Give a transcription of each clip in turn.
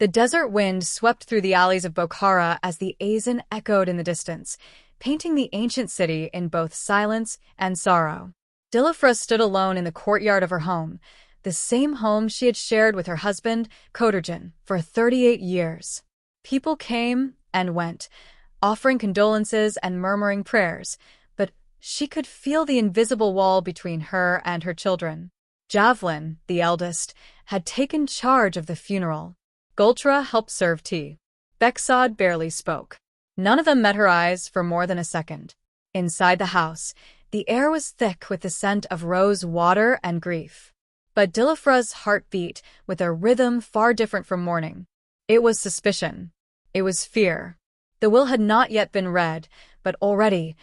The desert wind swept through the alleys of Bokhara as the azan echoed in the distance, painting the ancient city in both silence and sorrow. Dilafruz stood alone in the courtyard of her home, the same home she had shared with her husband, Koturjan, for 38 years. People came and went, offering condolences and murmuring prayers, but she could feel the invisible wall between her and her children. Javelin, the eldest, had taken charge of the funeral. Gultra helped serve tea. Beksad barely spoke. None of them met her eyes for more than a second. Inside the house, the air was thick with the scent of rose water and grief. But Dilafruz's heart beat with a rhythm far different from mourning. It was suspicion. It was fear. The will had not yet been read, but already,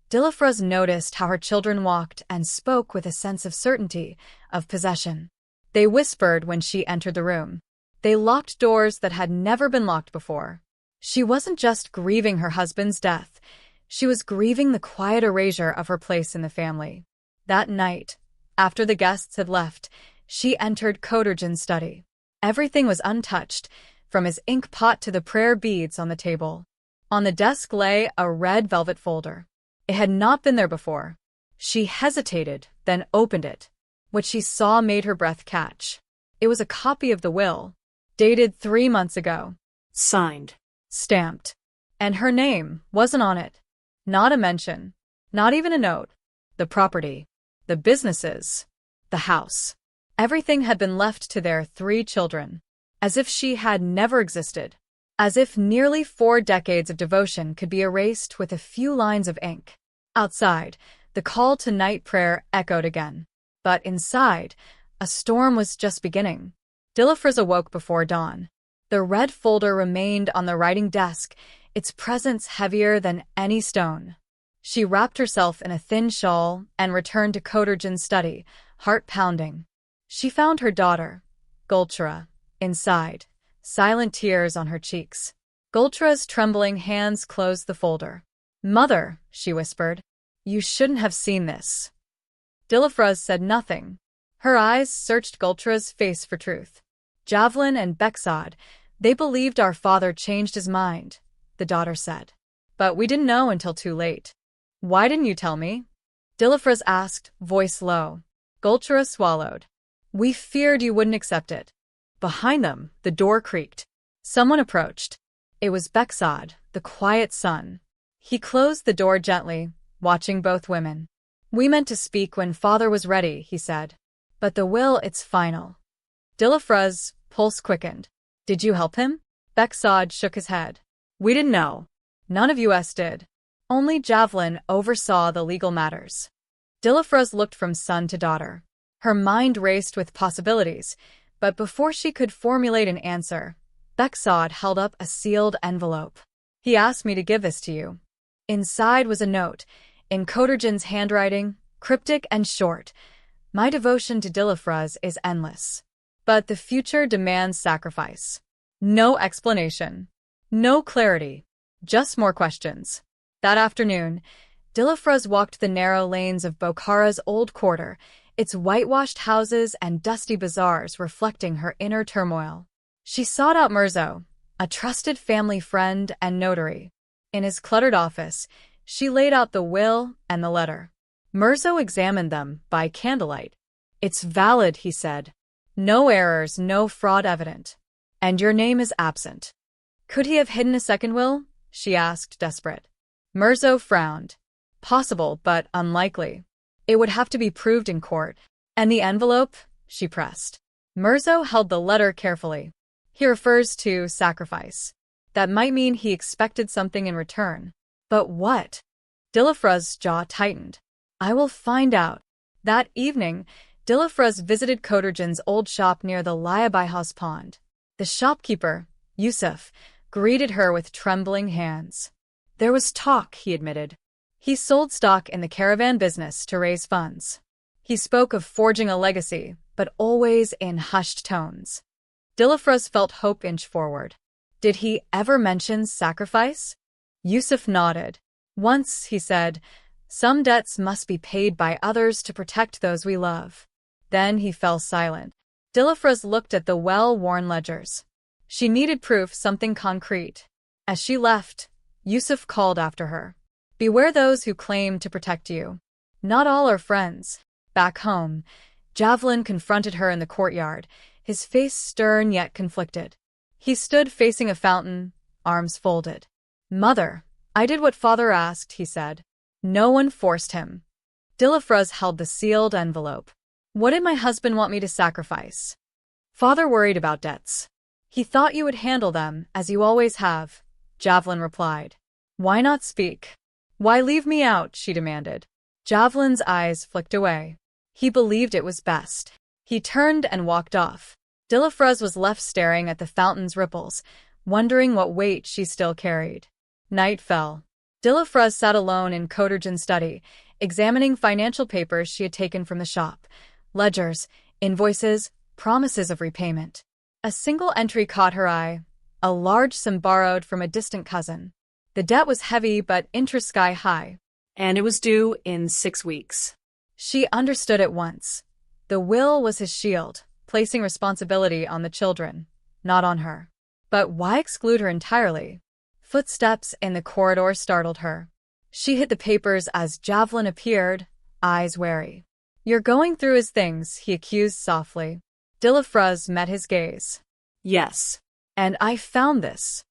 Dilafruz noticed how her children walked and spoke with a sense of certainty, of possession. They whispered when she entered the room. They locked doors that had never been locked before. She wasn't just grieving her husband's death. She was grieving the quiet erasure of her place in the family. That night, after the guests had left, she entered Koturjan's study. Everything was untouched, from his ink pot to the prayer beads on the table. On the desk lay a red velvet folder. It had not been there before. She hesitated, then opened it. What she saw made her breath catch. It was a copy of the will, dated 3 months ago. Signed. Stamped. And her name wasn't on it. Not a mention. Not even a note. The property. The businesses. The house. Everything had been left to their 3 children. As if she had never existed. As if nearly 4 decades of devotion could be erased with a few lines of ink. Outside, the call to night prayer echoed again. But inside, a storm was just beginning. Dilafruz awoke before dawn. The red folder remained on the writing desk, its presence heavier than any stone. She wrapped herself in a thin shawl and returned to Koturjan's study, heart pounding. She found her daughter, Gultra, inside, silent tears on her cheeks. Gultra's trembling hands closed the folder. "Mother," she whispered, "you shouldn't have seen this." Dilafruz said nothing. Her eyes searched Gultra's face for truth. "Javelin and Beksad, they believed our father changed his mind," the daughter said. "But we didn't know until too late." "Why didn't you tell me?" Dilafruz asked, voice low. Gultra swallowed. "We feared you wouldn't accept it." Behind them, the door creaked. Someone approached. It was Beksad, the quiet son. He closed the door gently, watching both women. "We meant to speak when father was ready," he said. "But the will, it's final." Dilafruz's pulse quickened. "Did you help him?" Beksad shook his head. "We didn't know. None of us did. Only Javelin oversaw the legal matters." Dilafruz looked from son to daughter. Her mind raced with possibilities, but before she could formulate an answer, Beksad held up a sealed envelope. "He asked me to give this to you." Inside was a note, in Koturjan's handwriting, cryptic and short. "My devotion to Dilafruz is endless. But the future demands sacrifice." No explanation. No clarity. Just more questions. That afternoon, Dilafruz walked the narrow lanes of Bokhara's old quarter, its whitewashed houses and dusty bazaars reflecting her inner turmoil. She sought out Mirzo, a trusted family friend and notary. In his cluttered office, she laid out the will and the letter. Mirzo examined them by candlelight. "It's valid," he said. "No errors, no fraud evident. And your name is absent." "Could he have hidden a second will?" she asked, desperate. Mirzo frowned. "Possible, but unlikely. It would have to be proved in court." "And the envelope?" she pressed. Mirzo held the letter carefully. "He refers to sacrifice. That might mean he expected something in return. But what?" Dilafruz's jaw tightened. "I will find out." That evening, Dilafruz visited Koturjan's old shop near the Liabai pond. The shopkeeper, Yusuf, greeted her with trembling hands. "There was talk," he admitted. He sold stock in the caravan business to raise funds. He spoke of forging a legacy, but always in hushed tones. Dilafruz felt hope inch forward. Did he ever mention sacrifice? Yusuf nodded. "Once," he said, "some debts must be paid by others to protect those we love." Then he fell silent. Dilafruz looked at the well-worn ledgers. She needed proof, something concrete. As she left, Yusuf called after her. Beware those who claim to protect you. Not all are friends. Back home, Javelin confronted her in the courtyard, his face stern yet conflicted. He stood facing a fountain, arms folded. Mother, I did what father asked, he said. No one forced him. Dilafruz held the sealed envelope. What did my husband want me to sacrifice? Father worried about debts. He thought you would handle them, as you always have, Javelin replied. Why not speak? Why leave me out, she demanded. Javelin's eyes flicked away. He believed it was best. He turned and walked off. Dilafruz was left staring at the fountain's ripples, wondering what weight she still carried. Night fell. Dilafruz sat alone in Koderjan's study, examining financial papers she had taken from the shop. Ledgers, invoices, promises of repayment. A single entry caught her eye, a large sum borrowed from a distant cousin. The debt was heavy but interest sky-high. And it was due in 6 weeks. She understood at once. The will was his shield, placing responsibility on the children, not on her. But why exclude her entirely? Footsteps in the corridor startled her. She hit the papers as Javelin appeared, eyes wary. You're going through his things, he accused softly. Dilafruz met his gaze. Yes. And I found this.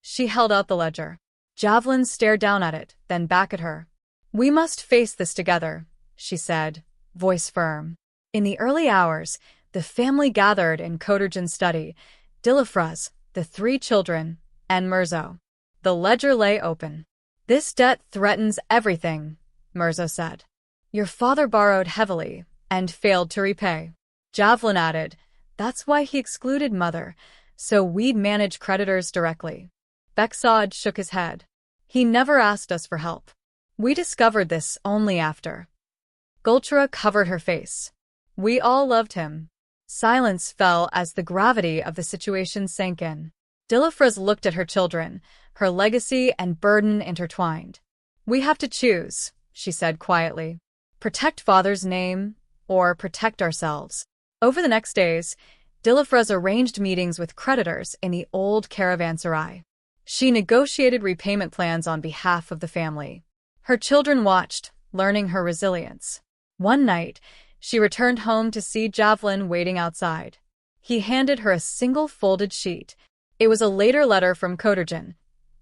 She held out the ledger. Javelin stared down at it, then back at her. We must face this together, she said, voice firm. In the early hours, the family gathered in Koderjan's study, Dilafruz, the 3 children, and Mirzo. The ledger lay open. This debt threatens everything, Mirzo said. Your father borrowed heavily and failed to repay. Javelin added, that's why he excluded Mother, so we'd manage creditors directly. Beksad shook his head. He never asked us for help. We discovered this only after. Gulchra covered her face. We all loved him. Silence fell as the gravity of the situation sank in. Dilafruz looked at her children, her legacy and burden intertwined. We have to choose, she said quietly. Protect father's name, or protect ourselves. Over the next days, Dilafruz arranged meetings with creditors in the old caravanserai. She negotiated repayment plans on behalf of the family. Her children watched, learning her resilience. One night, she returned home to see Javelin waiting outside. He handed her a single folded sheet. It was a later letter from Koderjan.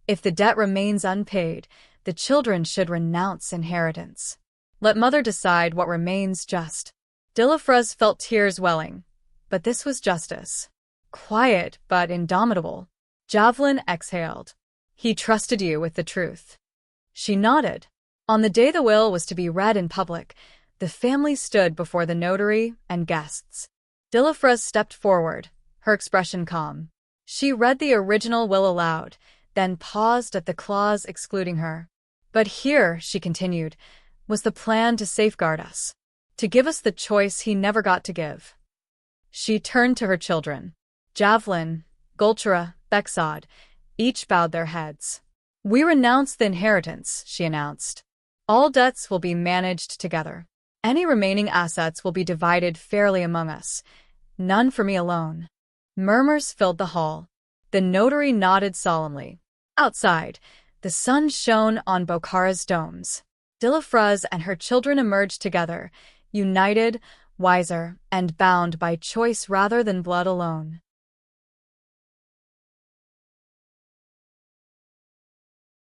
If the debt remains unpaid, the children should renounce inheritance. Let Mother decide what remains just. Dilafruz felt tears welling. But this was justice. Quiet but indomitable. Javelin exhaled. He trusted you with the truth. She nodded. On the day the will was to be read in public, the family stood before the notary and guests. Dilafruz stepped forward, her expression calm. She read the original will aloud, then paused at the clause excluding her. But here, she continued, was the plan to safeguard us, to give us the choice he never got to give. She turned to her children. Javelin, Gulchra, Beksad, each bowed their heads. We renounce the inheritance, she announced. All debts will be managed together. Any remaining assets will be divided fairly among us. None for me alone. Murmurs filled the hall. The notary nodded solemnly. Outside, the sun shone on Bokhara's domes. Dilafruz and her children emerged together, united, wiser, and bound by choice rather than blood alone.